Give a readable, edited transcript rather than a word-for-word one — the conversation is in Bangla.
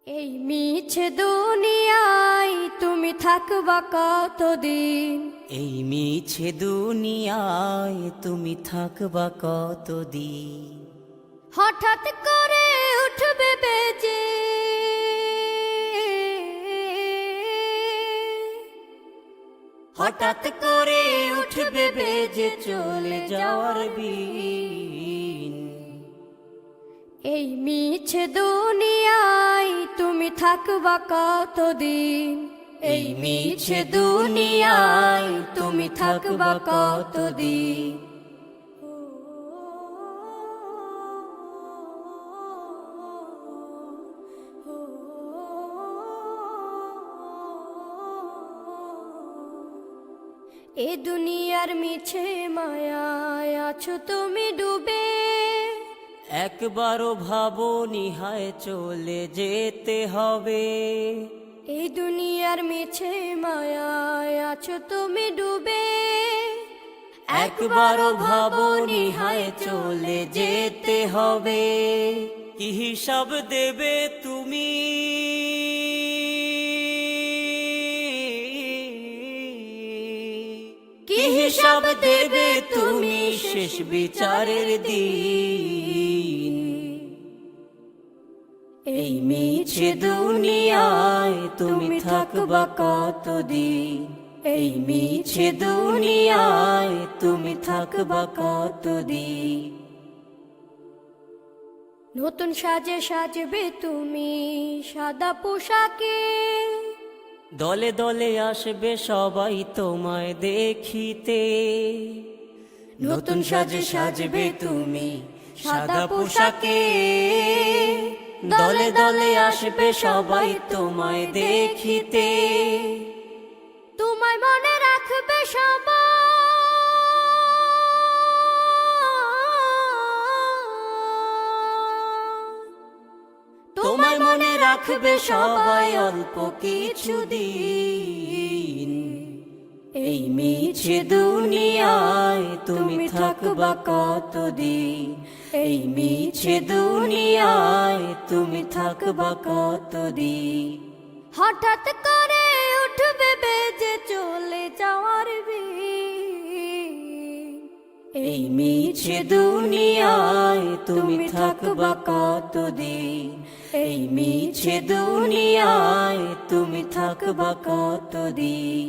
এই মিছে দুনিয়ায় তুমি থাকবা কতদিন? এই মিছে দুনিয়ায় তুমি থাকবা কতদিন? হঠাৎ করে উঠবে বেজে হঠাৎ করে উঠবে বেজে চলে যাওয়ার বিন। এই মিছে দুনিয়ায় তুমি থাকবা কতদিন? এই মিছে দুনিয়ায় তুমি থাকবা কতদিন? এ দুনিয়ার মিছে মায়ায় আছো তুমি ডুবে, একবারও ভাবনি হায় চলে যেতে হবে। এই দুনিয়ার মিছে মায়ায় আছো তুমি ডুবে, একবারও ভাবনি হায় চলে যেতে হবে। কি হিসাব দেবে তুমি? কি হিসাব দেবে তুমি শেষ বিচারের দিন? এই মিছে দুনিয়ায় তুমি থাকবা কতদিন? এই মিছে দুনিয়ায় তুমি থাকবা কতদিন? নতুন সাজে সাজবে তুমি সাদা পোশাকে, দলে দলে আসবে সবাই তোমায় দেখিতে। নতুন সাজে সাজবে তুমি সাদা পোশাকে, দলে দলে আসবে সবাই তোমায় দেখিতে। তোমায় মনে রাখবে সবাই, তোমায় মনে রাখবে সবাই অল্প কিছুদিন। এই মিছে দুনিয়ায় তুমি থাকবা কতদিন? এই মিছে দুনিয়ায় তুমি থাকবা কতদিন? হঠাৎ করে উঠবে বেজে চলে যাওয়ার বিন। এই মিছে দুনিয়ায় তুমি থাকবা কতদিন? এই মিছে দুনিয়ায় তুমি থাকবা কতদিন?